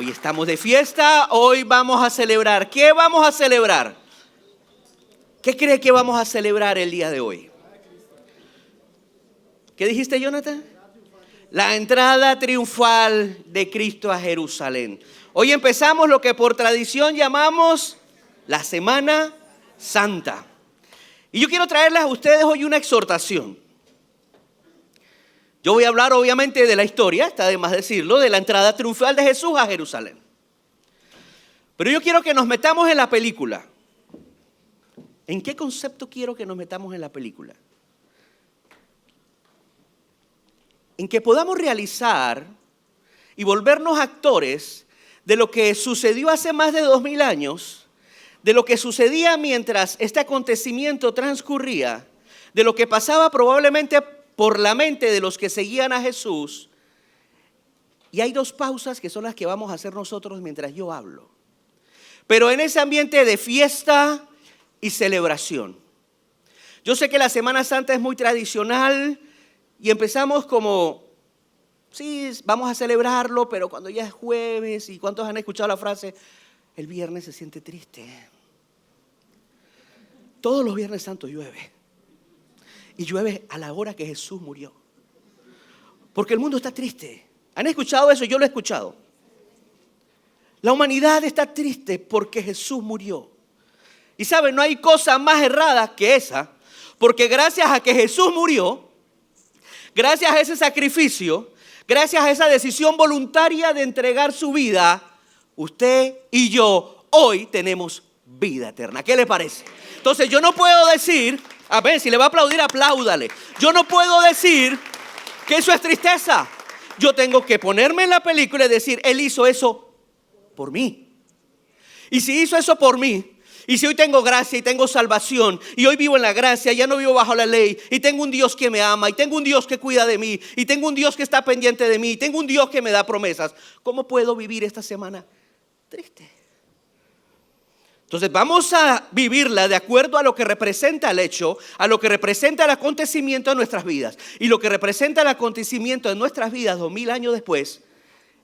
Hoy estamos de fiesta, hoy vamos a celebrar. ¿Qué vamos a celebrar? ¿Qué cree que vamos a celebrar el día de hoy? ¿Qué dijiste, Jonathan? La entrada triunfal de Cristo a Jerusalén. Hoy empezamos lo que por tradición llamamos la Semana Santa. Y yo quiero traerles a ustedes hoy una exhortación. Yo voy a hablar obviamente de la historia, está de más decirlo, de la entrada triunfal de Jesús a Jerusalén. Pero yo quiero que nos metamos en la película. ¿En qué concepto quiero que nos metamos en la película? En que podamos realizar y volvernos actores de lo que sucedió hace más de 2000 años, de lo que sucedía mientras este acontecimiento transcurría, de lo que pasaba probablemente por la mente de los que seguían a Jesús. Y hay dos pausas que son las que vamos a hacer nosotros mientras yo hablo. Pero en ese ambiente de fiesta y celebración. Yo sé que la Semana Santa es muy tradicional y empezamos como, sí, vamos a celebrarlo, pero cuando ya es jueves, ¿y cuántos han escuchado la frase? El viernes se siente triste. Todos los Viernes Santos llueve. Y llueve a la hora que Jesús murió. Porque el mundo está triste. ¿Han escuchado eso? Yo lo he escuchado. La humanidad está triste porque Jesús murió. Y saben, no hay cosa más errada que esa. Porque gracias a que Jesús murió, gracias a ese sacrificio, gracias a esa decisión voluntaria de entregar su vida, usted y yo hoy tenemos vida eterna. ¿Qué le parece? Entonces yo no puedo decir, a ver, si le va a aplaudir, apláudale. Yo no puedo decir que eso es tristeza. Yo tengo que ponerme en la película y decir, Él hizo eso por mí. Y si hizo eso por mí, y si hoy tengo gracia y tengo salvación, y hoy vivo en la gracia, ya no vivo bajo la ley, y tengo un Dios que me ama, y tengo un Dios que cuida de mí, y tengo un Dios que está pendiente de mí, y tengo un Dios que me da promesas, ¿cómo puedo vivir esta semana triste? Entonces vamos a vivirla de acuerdo a lo que representa el hecho, a lo que representa el acontecimiento de nuestras vidas. Y lo que representa el acontecimiento de nuestras vidas 2000 años después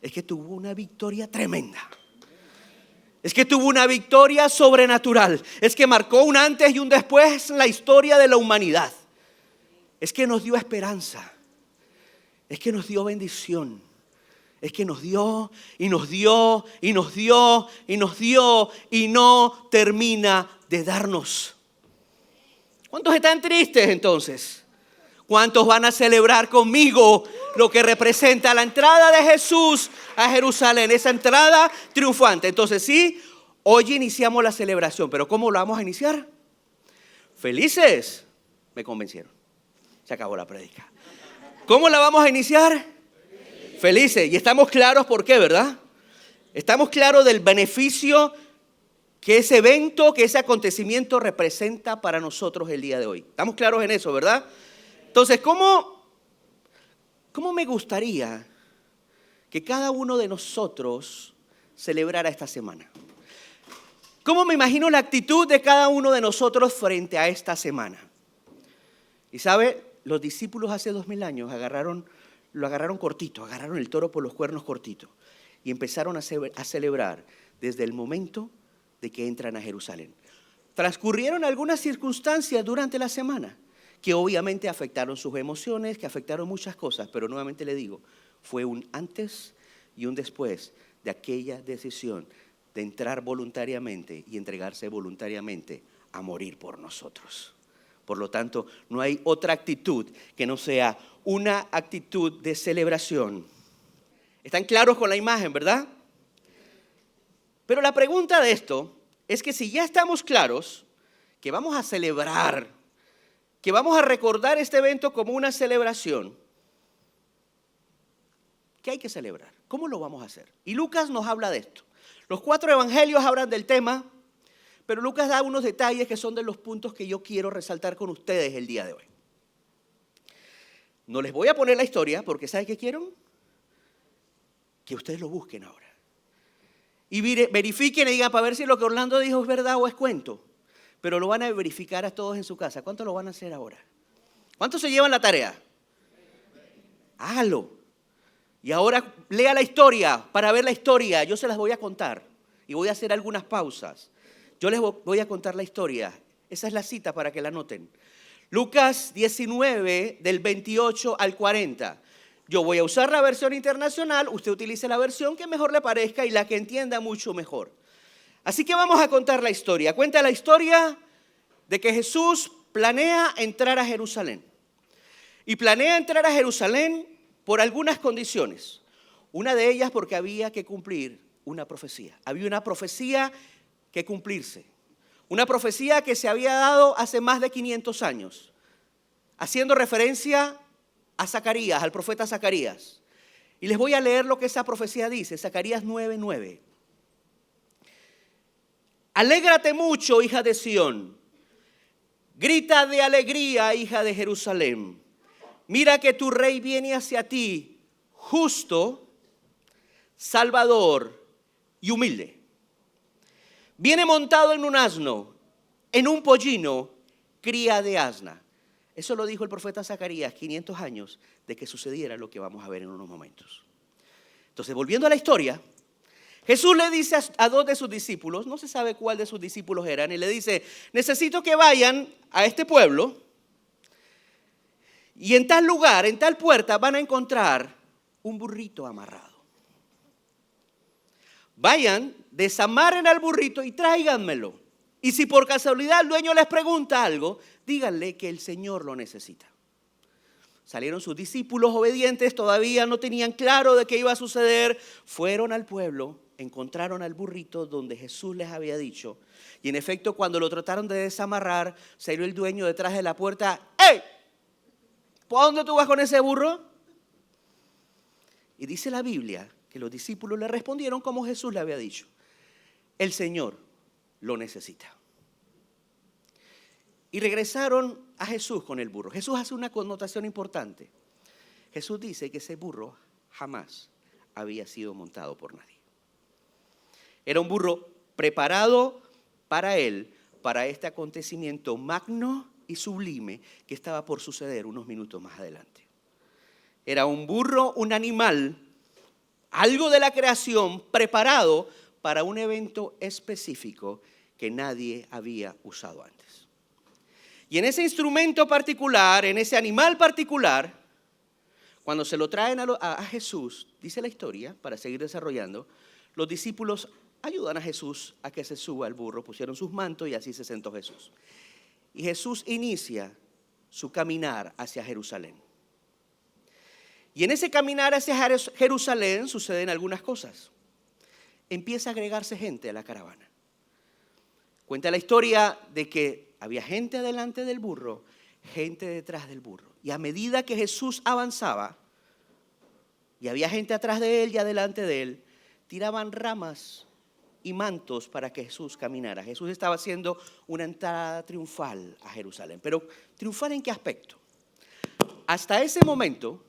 es que tuvo una victoria tremenda. Es que tuvo una victoria sobrenatural. Es que marcó un antes y un después en la historia de la humanidad. Es que nos dio esperanza. Es que nos dio bendición. Es que nos dio y nos dio y nos dio y nos dio y no termina de darnos. ¿Cuántos están tristes entonces? ¿Cuántos van a celebrar conmigo lo que representa la entrada de Jesús a Jerusalén? Esa entrada triunfante. Entonces sí, hoy iniciamos la celebración, pero ¿cómo lo vamos a iniciar? Felices. Me convencieron. Se acabó la prédica. ¿Cómo la vamos a iniciar? Felices. Y estamos claros por qué, ¿verdad? Estamos claros del beneficio que ese evento, que ese acontecimiento representa para nosotros el día de hoy. Estamos claros en eso, ¿verdad? Entonces, ¿cómo me gustaría que cada uno de nosotros celebrara esta semana? ¿Cómo me imagino la actitud de cada uno de nosotros frente a esta semana? Y sabe, los discípulos hace 2000 años lo agarraron cortito, agarraron el toro por los cuernos cortitos y empezaron a celebrar desde el momento de que entran a Jerusalén. Transcurrieron algunas circunstancias durante la semana que obviamente afectaron sus emociones, que afectaron muchas cosas, pero nuevamente le digo, fue un antes y un después de aquella decisión de entrar voluntariamente y entregarse voluntariamente a morir por nosotros. Por lo tanto, no hay otra actitud que no sea una actitud de celebración. ¿Están claros con la imagen, verdad? Pero la pregunta de esto es que si ya estamos claros que vamos a celebrar, que vamos a recordar este evento como una celebración, ¿qué hay que celebrar? ¿Cómo lo vamos a hacer? Y Lucas nos habla de esto. Los 4 evangelios hablan del tema, pero Lucas da unos detalles que son de los puntos que yo quiero resaltar con ustedes el día de hoy. No les voy a poner la historia porque ¿saben qué quiero? Que ustedes lo busquen ahora. Y verifiquen y digan para ver si lo que Orlando dijo es verdad o es cuento. Pero lo van a verificar a todos en su casa. ¿Cuántos lo van a hacer ahora? ¿Cuántos se llevan la tarea? Hágalo. Y ahora lea la historia para ver la historia. Yo se las voy a contar y voy a hacer algunas pausas. Yo les voy a contar la historia. Esa es la cita para que la anoten. Lucas 19 del 28 al 40. Yo voy a usar la versión internacional, usted utilice la versión que mejor le parezca y la que entienda mucho mejor. Así que vamos a contar la historia. Cuenta la historia de que Jesús planea entrar a Jerusalén. Y planea entrar a Jerusalén por algunas condiciones. Una de ellas porque había que cumplir una profecía. Había una profecía que cumplirse. Una profecía que se había dado hace más de 500 años. Haciendo referencia a Zacarías, al profeta Zacarías. Y les voy a leer lo que esa profecía dice. Zacarías 9:9. Alégrate mucho, hija de Sión. Grita de alegría, hija de Jerusalén. Mira que tu rey viene hacia ti, justo, salvador y humilde. Viene montado en un asno, en un pollino, cría de asna. Eso lo dijo el profeta Zacarías 500 años de que sucediera lo que vamos a ver en unos momentos. Entonces, volviendo a la historia, Jesús le dice a dos de sus discípulos, no se sabe cuál de sus discípulos eran, y le dice, necesito que vayan a este pueblo y en tal lugar, en tal puerta van a encontrar un burrito amarrado. Vayan, desamarren al burrito y tráiganmelo. Y si por casualidad el dueño les pregunta algo, díganle que el Señor lo necesita. Salieron sus discípulos obedientes, todavía no tenían claro de qué iba a suceder. Fueron al pueblo, encontraron al burrito donde Jesús les había dicho. Y en efecto, cuando lo trataron de desamarrar, salió el dueño detrás de la puerta. ¡Ey! ¿Por dónde tú vas con ese burro? Y dice la Biblia que los discípulos le respondieron como Jesús le había dicho. El Señor lo necesita. Y regresaron a Jesús con el burro. Jesús hace una connotación importante. Jesús dice que ese burro jamás había sido montado por nadie. Era un burro preparado para él, para este acontecimiento magno y sublime que estaba por suceder unos minutos más adelante. Era un burro, un animal, algo de la creación preparado para un evento específico que nadie había usado antes. Y en ese instrumento particular, en ese animal particular, cuando se lo traen a Jesús, dice la historia, para seguir desarrollando, los discípulos ayudan a Jesús a que se suba al burro, pusieron sus mantos y así se sentó Jesús. Y Jesús inicia su caminar hacia Jerusalén. Y en ese caminar hacia Jerusalén suceden algunas cosas. Empieza a agregarse gente a la caravana. Cuenta la historia de que había gente delante del burro, gente detrás del burro. Y a medida que Jesús avanzaba, y había gente atrás de él y adelante de él, tiraban ramas y mantos para que Jesús caminara. Jesús estaba haciendo una entrada triunfal a Jerusalén. Pero ¿triunfal en qué aspecto? Hasta ese momento,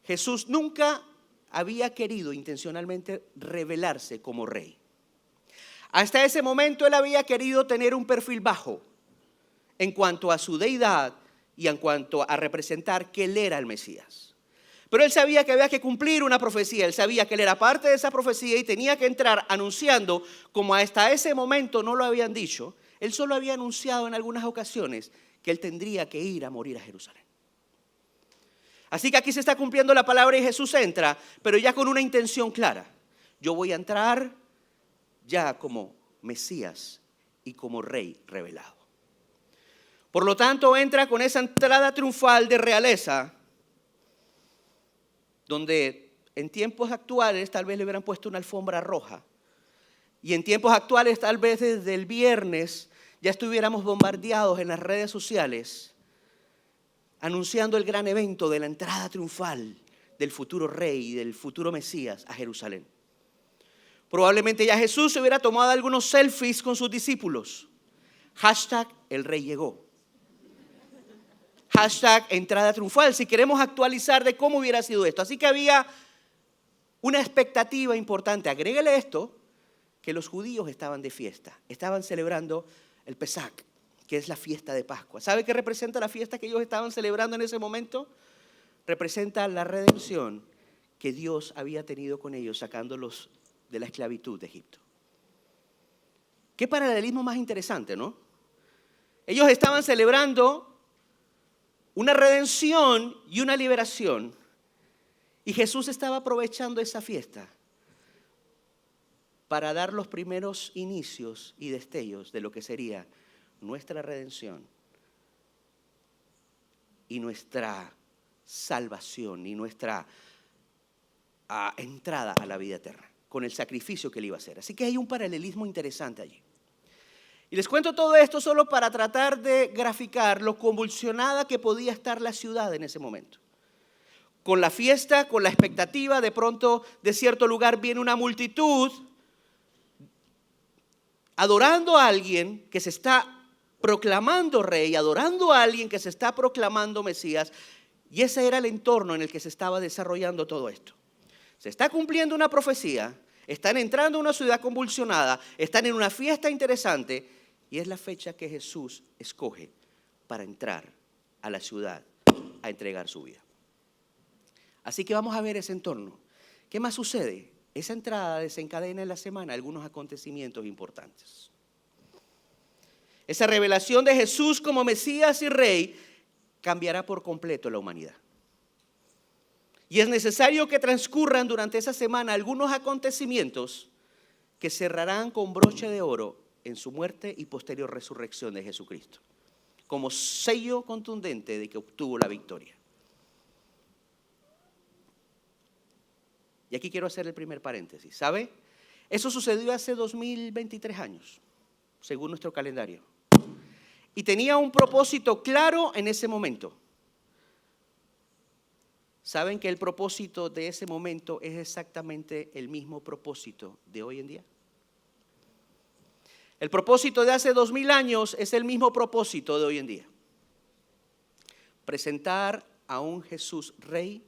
Jesús nunca había querido intencionalmente revelarse como rey. Hasta ese momento él había querido tener un perfil bajo en cuanto a su deidad y en cuanto a representar que él era el Mesías. Pero él sabía que había que cumplir una profecía, él sabía que él era parte de esa profecía y tenía que entrar anunciando, como hasta ese momento no lo habían dicho, él solo había anunciado en algunas ocasiones que él tendría que ir a morir a Jerusalén. Así que aquí se está cumpliendo la palabra y Jesús entra, pero ya con una intención clara. Yo voy a entrar ya como Mesías y como Rey revelado. Por lo tanto, entra con esa entrada triunfal de realeza, donde en tiempos actuales tal vez le hubieran puesto una alfombra roja. Y en tiempos actuales tal vez desde el viernes ya estuviéramos bombardeados en las redes sociales anunciando el gran evento de la entrada triunfal del futuro rey, del futuro Mesías a Jerusalén. Probablemente ya Jesús se hubiera tomado algunos selfies con sus discípulos. Hashtag el rey llegó. Hashtag entrada triunfal, si queremos actualizar de cómo hubiera sido esto. Así que había una expectativa importante. Agréguele esto, que los judíos estaban de fiesta. Estaban celebrando el Pesach, que es la fiesta de Pascua. ¿Sabe qué representa la fiesta que ellos estaban celebrando en ese momento? Representa la redención que Dios había tenido con ellos sacándolos de la esclavitud de Egipto. Qué paralelismo más interesante, ¿no? Ellos estaban celebrando una redención y una liberación, y Jesús estaba aprovechando esa fiesta para dar los primeros inicios y destellos de lo que sería nuestra redención y nuestra salvación y nuestra entrada a la vida eterna, con el sacrificio que él iba a hacer. Así que hay un paralelismo interesante allí. Y les cuento todo esto solo para tratar de graficar lo convulsionada que podía estar la ciudad en ese momento. Con la fiesta, con la expectativa, de pronto de cierto lugar viene una multitud adorando a alguien que se está proclamando rey, adorando a alguien que se está proclamando Mesías, y ese era el entorno en el que se estaba desarrollando todo esto. Se está cumpliendo una profecía, están entrando a una ciudad convulsionada, están en una fiesta interesante, y es la fecha que Jesús escoge para entrar a la ciudad a entregar su vida. Así que vamos a ver ese entorno. ¿Qué más sucede? Esa entrada desencadena en la semana algunos acontecimientos importantes. Esa revelación de Jesús como Mesías y Rey cambiará por completo la humanidad. Y es necesario que transcurran durante esa semana algunos acontecimientos que cerrarán con broche de oro en su muerte y posterior resurrección de Jesucristo, como sello contundente de que obtuvo la victoria. Y aquí quiero hacer el primer paréntesis. ¿Sabe? Eso sucedió hace 2023 años, según nuestro calendario. Y tenía un propósito claro en ese momento. ¿Saben que el propósito de ese momento es exactamente el mismo propósito de hoy en día? El propósito de hace 2000 años es el mismo propósito de hoy en día. Presentar a un Jesús Rey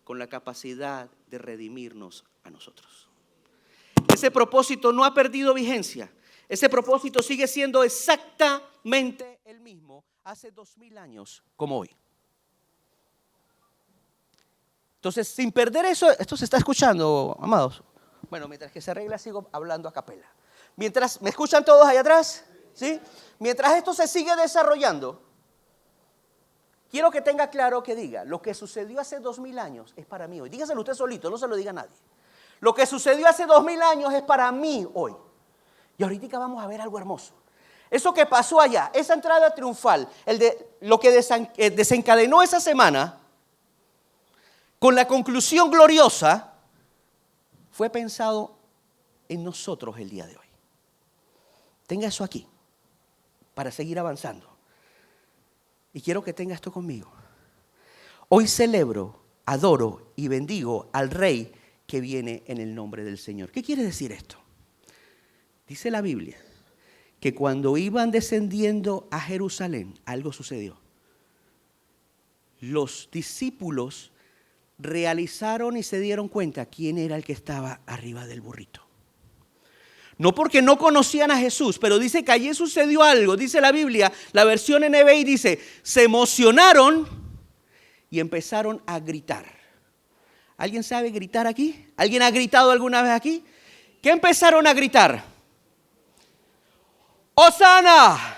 con la capacidad de redimirnos a nosotros. Ese propósito no ha perdido vigencia. Ese propósito sigue siendo exactamente el mismo hace 2000 años como hoy. Entonces, sin perder eso, esto se está escuchando, amados. Bueno, mientras que se arregla, sigo hablando a capela. Mientras, ¿me escuchan todos allá atrás? ¿Sí? Mientras esto se sigue desarrollando, quiero que tenga claro que diga, lo que sucedió hace 2000 años es para mí hoy. Dígaselo usted solito, no se lo diga a nadie. Lo que sucedió hace 2000 años es para mí hoy. Y ahorita vamos a ver algo hermoso. Eso que pasó allá, esa entrada triunfal, lo que desencadenó esa semana, con la conclusión gloriosa, fue pensado en nosotros el día de hoy. Tenga eso aquí, para seguir avanzando. Y quiero que tenga esto conmigo. Hoy celebro, adoro y bendigo al Rey que viene en el nombre del Señor. ¿Qué quiere decir esto? Dice la Biblia que cuando iban descendiendo a Jerusalén, algo sucedió. Los discípulos realizaron y se dieron cuenta quién era el que estaba arriba del burrito. No porque no conocían a Jesús, pero dice que allí sucedió algo. Dice la Biblia, la versión NBI dice, se emocionaron y empezaron a gritar. ¿Alguien sabe gritar aquí? ¿Alguien ha gritado alguna vez aquí? ¿Qué empezaron a gritar? ¡Hosana!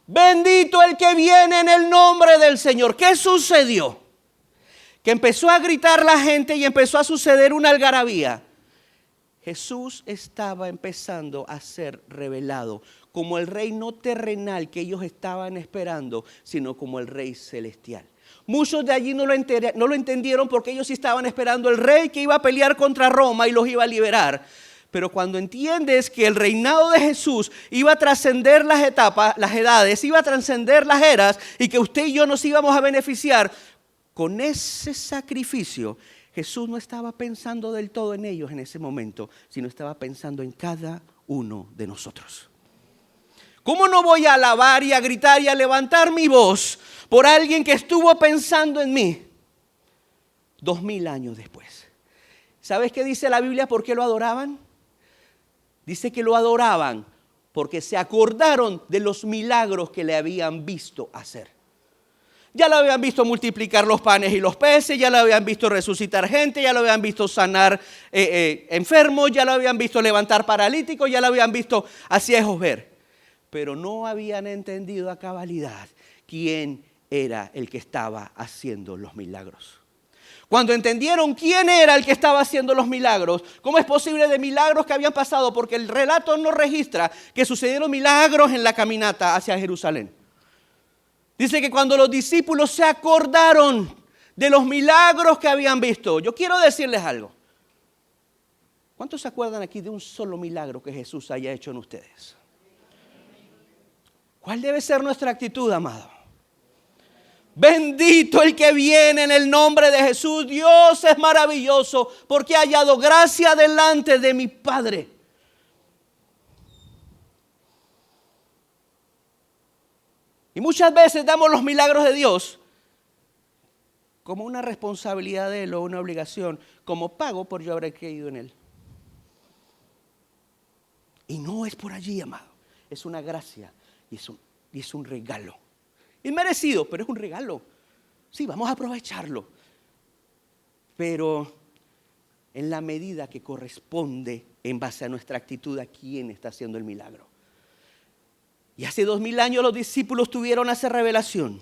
Bendito el que viene en el nombre del Señor. ¿Qué sucedió? Que empezó a gritar la gente y empezó a suceder una algarabía. Jesús estaba empezando a ser revelado como el rey no terrenal que ellos estaban esperando, sino como el rey celestial. Muchos de allí no lo entendieron porque ellos sí estaban esperando el rey que iba a pelear contra Roma y los iba a liberar. Pero cuando entiendes que el reinado de Jesús iba a trascender las etapas, las edades, iba a trascender las eras y que usted y yo nos íbamos a beneficiar con ese sacrificio, Jesús no estaba pensando del todo en ellos en ese momento, sino estaba pensando en cada uno de nosotros. ¿Cómo no voy a alabar y a gritar y a levantar mi voz por alguien que estuvo pensando en mí 2000 años después? ¿Sabes qué dice la Biblia? ¿Por qué lo adoraban? Dice que lo adoraban porque se acordaron de los milagros que le habían visto hacer. Ya lo habían visto multiplicar los panes y los peces, ya lo habían visto resucitar gente, ya lo habían visto sanar enfermos, ya lo habían visto levantar paralíticos, ya lo habían visto a ciegos ver. Pero no habían entendido a cabalidad quién era el que estaba haciendo los milagros. Cuando entendieron quién era el que estaba haciendo los milagros, ¿cómo es posible de milagros que habían pasado? Porque el relato no registra que sucedieron milagros en la caminata hacia Jerusalén. Dice que cuando los discípulos se acordaron de los milagros que habían visto, yo quiero decirles algo. ¿Cuántos se acuerdan aquí de un solo milagro que Jesús haya hecho en ustedes? ¿Cuál debe ser nuestra actitud, amado? Bendito el que viene en el nombre de Jesús. Dios es maravilloso porque ha hallado gracia delante de mi Padre. Y muchas veces damos los milagros de Dios como una responsabilidad de Él o una obligación, como pago por yo haber creído en Él. Y no es por allí, amado. Es una gracia y es un regalo. Inmerecido, pero es un regalo. Sí, vamos a aprovecharlo. Pero en la medida que corresponde en base a nuestra actitud a quién está haciendo el milagro. Y hace 2000 años los discípulos tuvieron esa revelación.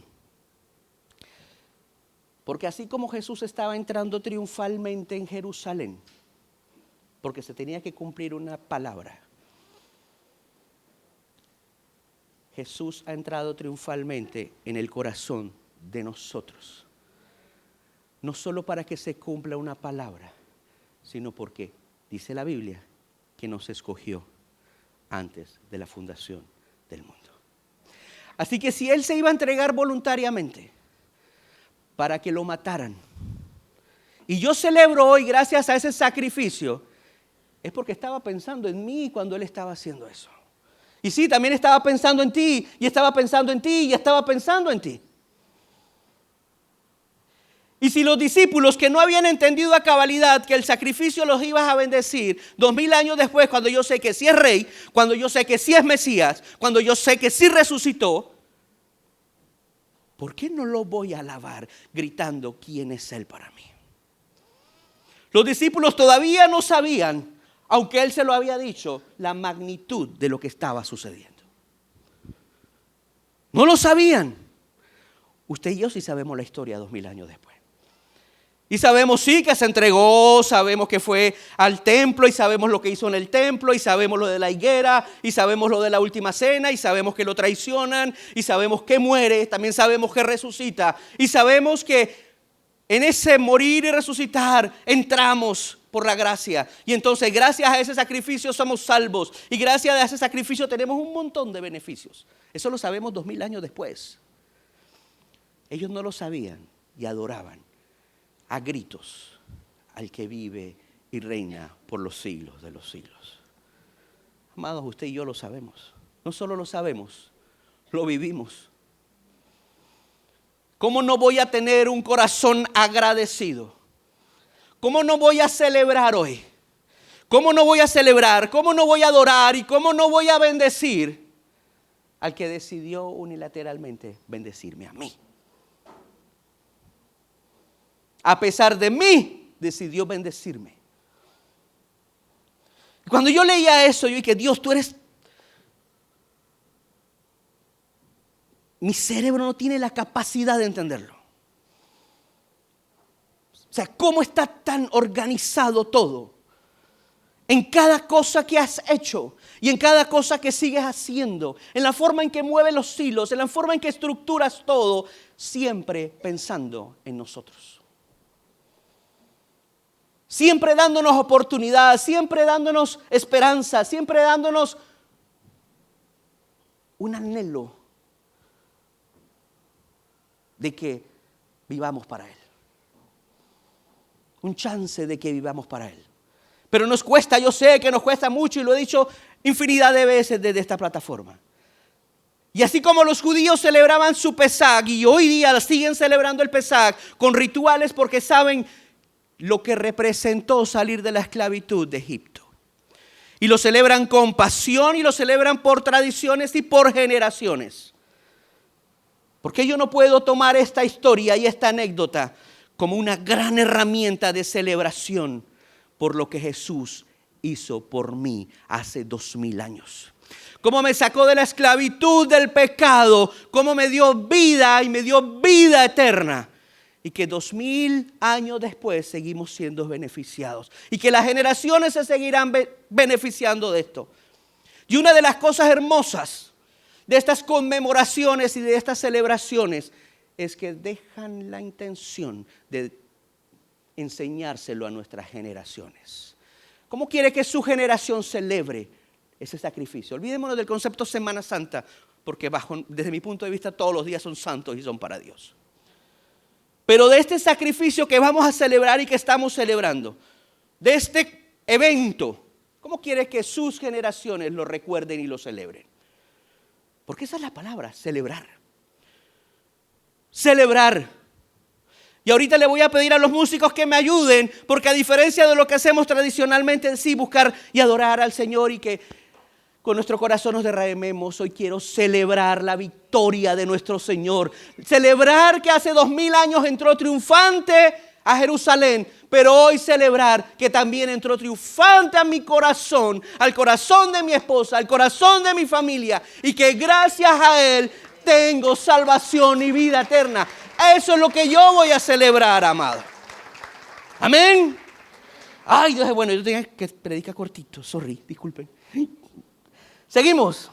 Porque así como Jesús estaba entrando triunfalmente en Jerusalén, porque se tenía que cumplir una palabra, Jesús ha entrado triunfalmente en el corazón de nosotros. No solo para que se cumpla una palabra, sino porque, dice la Biblia, que nos escogió antes de la fundación del mundo. Así que si Él se iba a entregar voluntariamente para que lo mataran, y yo celebro hoy gracias a ese sacrificio, es porque estaba pensando en mí cuando Él estaba haciendo eso. Y sí, también estaba pensando en ti, y estaba pensando en ti, y estaba pensando en ti. Y si los discípulos que no habían entendido a cabalidad que el sacrificio los iba a bendecir 2000 años después, cuando yo sé que sí es rey, cuando yo sé que sí es Mesías, cuando yo sé que sí resucitó, ¿por qué no lo voy a alabar gritando quién es Él para mí? Los discípulos todavía no sabían, aunque Él se lo había dicho, la magnitud de lo que estaba sucediendo. No lo sabían. Usted y yo sí sabemos la historia 2000 años después. Y sabemos sí que se entregó, sabemos que fue al templo y sabemos lo que hizo en el templo y sabemos lo de la higuera y sabemos lo de la última cena y sabemos que lo traicionan y sabemos que muere, también sabemos que resucita y sabemos que en ese morir y resucitar entramos por la gracia. Y entonces gracias a ese sacrificio somos salvos y gracias a ese sacrificio tenemos un montón de beneficios. Eso lo sabemos 2000 años después. Ellos no lo sabían y adoraban a gritos al que vive y reina por los siglos de los siglos. Amados, usted y yo lo sabemos. No solo lo sabemos, lo vivimos. ¿Cómo no voy a tener un corazón agradecido? ¿Cómo no voy a celebrar hoy? ¿Cómo no voy a celebrar? ¿Cómo no voy a adorar? ¿Y cómo no voy a bendecir al que decidió unilateralmente bendecirme a mí? A pesar de mí, decidió bendecirme. Cuando yo leía eso, yo dije, Dios, tú eres... Mi cerebro no tiene la capacidad de entenderlo. O sea, ¿cómo está tan organizado todo? En cada cosa que has hecho y en cada cosa que sigues haciendo, en la forma en que mueves los hilos, en la forma en que estructuras todo, siempre pensando en nosotros. Siempre dándonos oportunidad, siempre dándonos esperanza, siempre dándonos un anhelo de que vivamos para Él. Un chance de que vivamos para Él. Pero nos cuesta, yo sé que nos cuesta mucho y lo he dicho infinidad de veces desde esta plataforma. Y así como los judíos celebraban su Pesaj y hoy día siguen celebrando el Pesaj con rituales porque saben lo que representó salir de la esclavitud de Egipto. Y lo celebran con pasión y lo celebran por tradiciones y por generaciones. Porque yo no puedo tomar esta historia y esta anécdota como una gran herramienta de celebración por lo que Jesús hizo por mí hace 2000 años. Cómo me sacó de la esclavitud del pecado, cómo me dio vida y me dio vida eterna. Y que 2000 años después seguimos siendo beneficiados. Y que las generaciones se seguirán beneficiando de esto. Y una de las cosas hermosas de estas conmemoraciones y de estas celebraciones es que dejan la intención de enseñárselo a nuestras generaciones. ¿Cómo quiere que su generación celebre ese sacrificio? Olvidémonos del concepto Semana Santa, porque desde mi punto de vista todos los días son santos y son para Dios. Pero de este sacrificio que vamos a celebrar y que estamos celebrando, de este evento, ¿cómo quiere que sus generaciones lo recuerden y lo celebren? Porque esa es la palabra, celebrar. Celebrar. Y ahorita le voy a pedir a los músicos que me ayuden, porque a diferencia de lo que hacemos tradicionalmente, sí, buscar y adorar al Señor y que con nuestro corazón nos derramemos, hoy quiero celebrar la victoria de nuestro Señor. Celebrar que hace 2000 años entró triunfante a Jerusalén, pero hoy celebrar que también entró triunfante a mi corazón, al corazón de mi esposa, al corazón de mi familia, y que gracias a Él tengo salvación y vida eterna. Eso es lo que yo voy a celebrar, amado. Amén. Ay, Dios es bueno. Yo tenía que predicar cortito. Sorry, disculpen. Seguimos.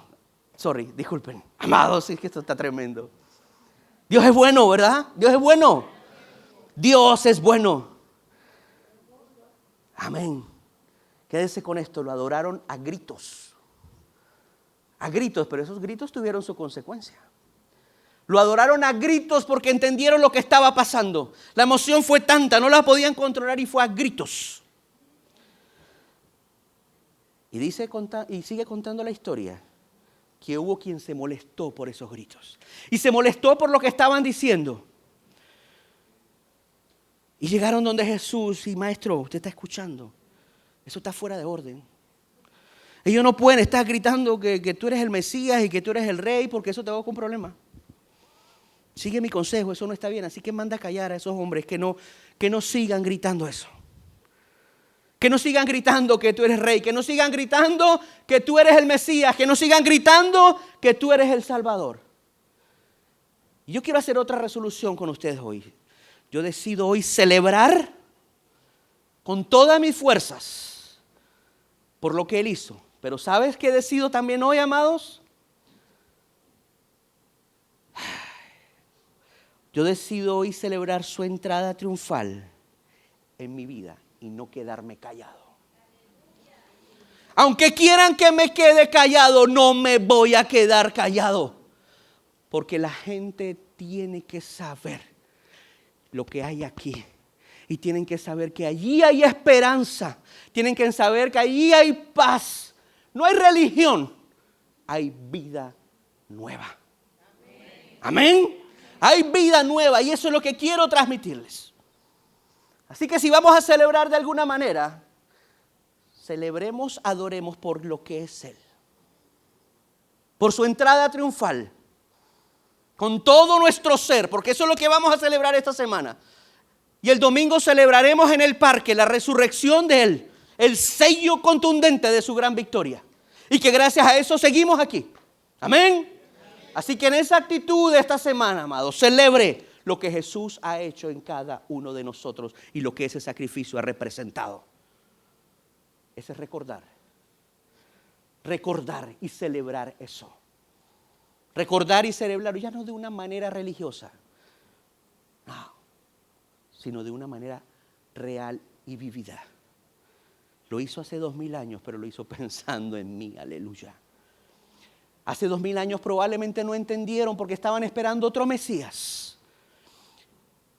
Sorry, disculpen. Amados, es que esto está tremendo. Dios es bueno, ¿verdad? Dios es bueno. Dios es bueno. Amén. Quédese con esto. Lo adoraron a gritos. A gritos, pero esos gritos tuvieron su consecuencia. Lo adoraron a gritos porque entendieron lo que estaba pasando. La emoción fue tanta, no la podían controlar y fue a gritos. Y sigue contando la historia que hubo quien se molestó por esos gritos. Y se molestó por lo que estaban diciendo. Y llegaron donde Jesús y maestro, usted está escuchando. Eso está fuera de orden. Ellos no pueden estar gritando que tú eres el Mesías y que tú eres el rey porque eso te va a dar un problema. Sigue mi consejo, eso no está bien. Así que manda a callar a esos hombres que no sigan gritando eso. Que no sigan gritando que tú eres rey. Que no sigan gritando que tú eres el Mesías. Que no sigan gritando que tú eres el Salvador. Y yo quiero hacer otra resolución con ustedes hoy. Yo decido hoy celebrar con todas mis fuerzas por lo que Él hizo. Pero ¿sabes qué decido también hoy, amados? Yo decido hoy celebrar su entrada triunfal en mi vida y no quedarme callado. Aunque quieran que me quede callado, no me voy a quedar callado. Porque la gente tiene que saber lo que hay aquí. Y tienen que saber que allí hay esperanza. Tienen que saber que allí hay paz. No hay religión, hay vida nueva. Amén. Hay vida nueva y eso es lo que quiero transmitirles. Así que si vamos a celebrar de alguna manera, celebremos, adoremos por lo que es Él. Por su entrada triunfal. Con todo nuestro ser, porque eso es lo que vamos a celebrar esta semana. Y el domingo celebraremos en el parque la resurrección de Él. El sello contundente de su gran victoria. Y que gracias a eso seguimos aquí. Amén. Así que en esa actitud de esta semana, amados, celebre lo que Jesús ha hecho en cada uno de nosotros y lo que ese sacrificio ha representado. Ese es recordar. Recordar y celebrar eso. Recordar y celebrar, ya no de una manera religiosa, no, sino de una manera real y vivida. Lo hizo hace 2000 años, pero lo hizo pensando en mí, aleluya. Hace 2000 años probablemente no entendieron porque estaban esperando otro Mesías.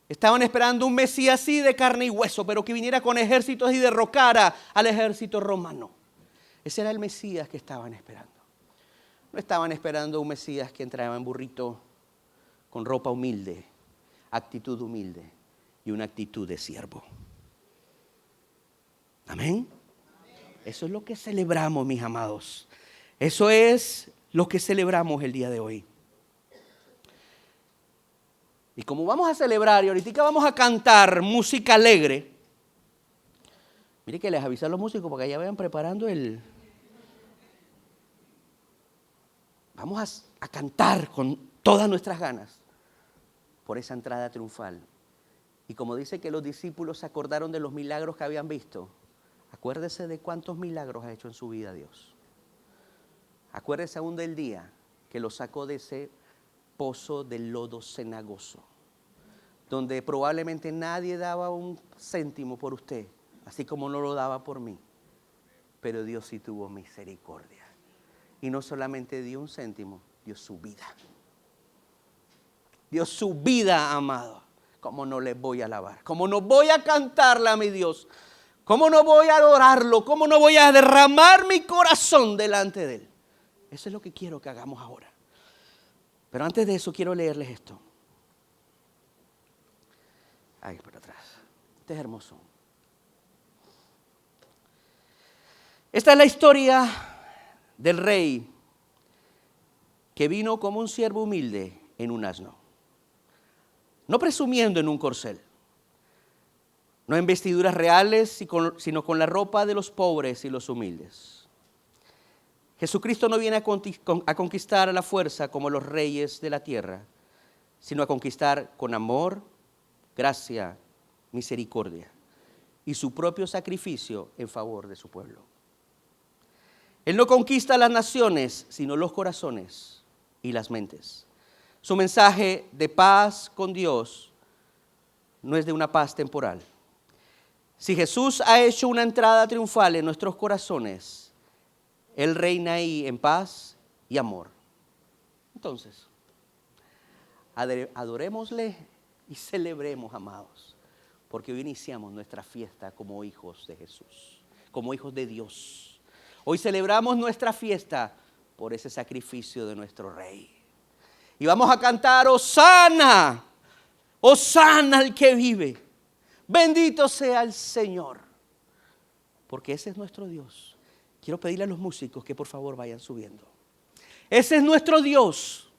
Estaban esperando un Mesías así de carne y hueso, pero que viniera con ejércitos y derrocara al ejército romano. Ese era el Mesías que estaban esperando. No estaban esperando un Mesías que entraba en burrito con ropa humilde, actitud humilde y una actitud de siervo. Amén. Eso es lo que celebramos, mis amados. Eso es lo que celebramos el día de hoy. Y como vamos a celebrar y ahorita vamos a cantar música alegre, mire que les aviso a los músicos porque ya vayan preparando Vamos a cantar con todas nuestras ganas por esa entrada triunfal. Y como dice que los discípulos se acordaron de los milagros que habían visto, acuérdese de cuántos milagros ha hecho en su vida Dios. Acuérdese aún del día que lo sacó de ese pozo de lodo cenagoso, donde probablemente nadie daba un céntimo por usted, así como no lo daba por mí. Pero Dios sí tuvo misericordia. Y no solamente dio un céntimo, dio su vida. Dio su vida, amado. ¿Cómo no le voy a alabar? ¿Cómo no voy a cantarle a mi Dios? ¿Cómo no voy a adorarlo? ¿Cómo no voy a derramar mi corazón delante de Él? Eso es lo que quiero que hagamos ahora. Pero antes de eso quiero leerles esto. Ahí por atrás. Este es hermoso. Esta es la historia del rey que vino como un siervo humilde en un asno. No presumiendo en un corcel. No en vestiduras reales, sino con la ropa de los pobres y los humildes. Jesucristo no viene a conquistar a la fuerza como los reyes de la tierra, sino a conquistar con amor, gracia, misericordia y su propio sacrificio en favor de su pueblo. Él no conquista las naciones, sino los corazones y las mentes. Su mensaje de paz con Dios no es de una paz temporal. Si Jesús ha hecho una entrada triunfal en nuestros corazones, Él reina ahí en paz y amor. Entonces, adorémosle y celebremos, amados, porque hoy iniciamos nuestra fiesta como hijos de Jesús, como hijos de Dios. Hoy celebramos nuestra fiesta por ese sacrificio de nuestro Rey. Y vamos a cantar Hosana, Hosana al que vive. Bendito sea el Señor, porque ese es nuestro Dios. Quiero pedirle a los músicos que por favor vayan subiendo. Ese es nuestro Dios.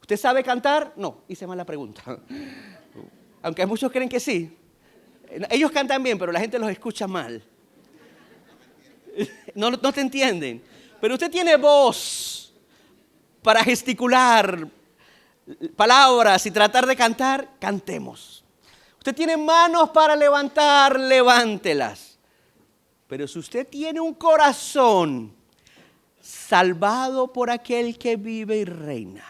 ¿Usted sabe cantar? No, hice mal la pregunta. Aunque muchos creen que sí. Ellos cantan bien, pero la gente los escucha mal. No te entienden. Pero usted tiene voz para gesticular palabras y tratar de cantar, cantemos. Usted tiene manos para levantar, levántelas. Pero si usted tiene un corazón salvado por aquel que vive y reina,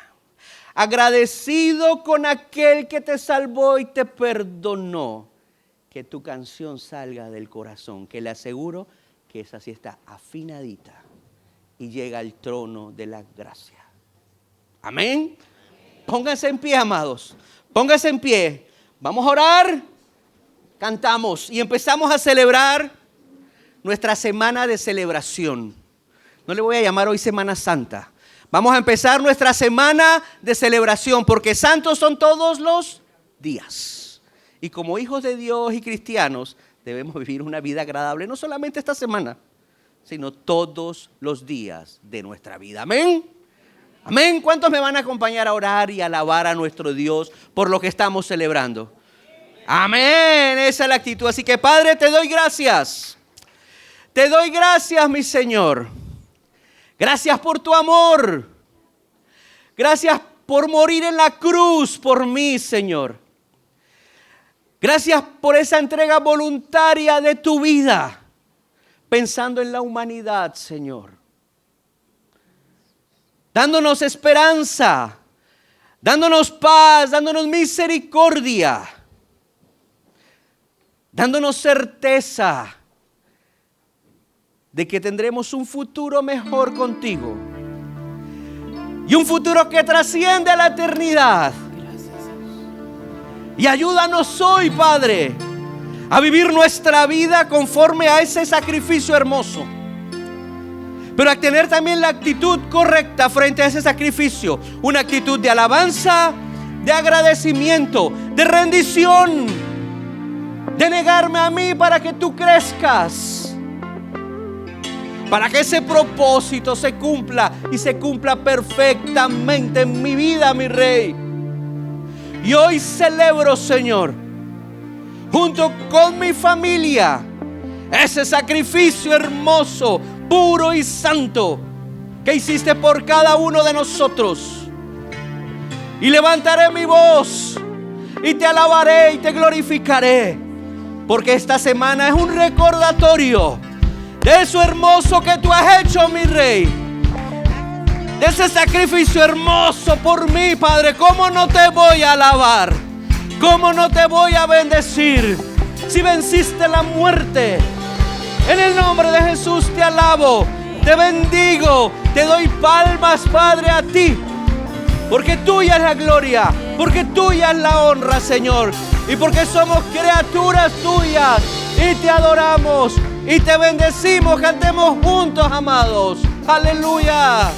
agradecido con aquel que te salvó y te perdonó, que tu canción salga del corazón, que le aseguro que esa sí está afinadita y llega al trono de la gracia. Amén. Pónganse en pie, amados. Pónganse en pie. Vamos a orar, cantamos y empezamos a celebrar nuestra semana de celebración. No le voy a llamar hoy Semana Santa. Vamos a empezar nuestra semana de celebración porque santos son todos los días. Y como hijos de Dios y cristianos debemos vivir una vida agradable, no solamente esta semana, sino todos los días de nuestra vida. Amén. Amén. ¿Cuántos me van a acompañar a orar y alabar a nuestro Dios por lo que estamos celebrando? Amén. Esa es la actitud. Así que Padre, te doy gracias. Te doy gracias, mi Señor. Gracias por tu amor. Gracias por morir en la cruz por mí, Señor. Gracias por esa entrega voluntaria de tu vida, pensando en la humanidad, Señor. Dándonos esperanza, dándonos paz, dándonos misericordia, dándonos certeza de que tendremos un futuro mejor contigo y un futuro que trasciende a la eternidad. Y ayúdanos hoy, Padre, a vivir nuestra vida conforme a ese sacrificio hermoso, pero a tener también la actitud correcta frente a ese sacrificio, una actitud de alabanza, de agradecimiento, de rendición, de negarme a mí para que tú crezcas, para que ese propósito se cumpla y se cumpla perfectamente en mi vida, mi Rey. Y hoy celebro, Señor, junto con mi familia, ese sacrificio hermoso, puro y santo que hiciste por cada uno de nosotros. Y levantaré mi voz y te alabaré y te glorificaré, porque esta semana es un recordatorio de eso hermoso que tú has hecho, mi Rey, de ese sacrificio hermoso por mí, Padre. ¿Cómo no te voy a alabar? ¿Cómo no te voy a bendecir? Si venciste la muerte, en el nombre de Jesús te alabo, te bendigo, te doy palmas, Padre, a ti, porque tuya es la gloria, porque tuya es la honra, Señor, y porque somos criaturas tuyas y te adoramos y te bendecimos. Cantemos juntos, amados. Aleluya.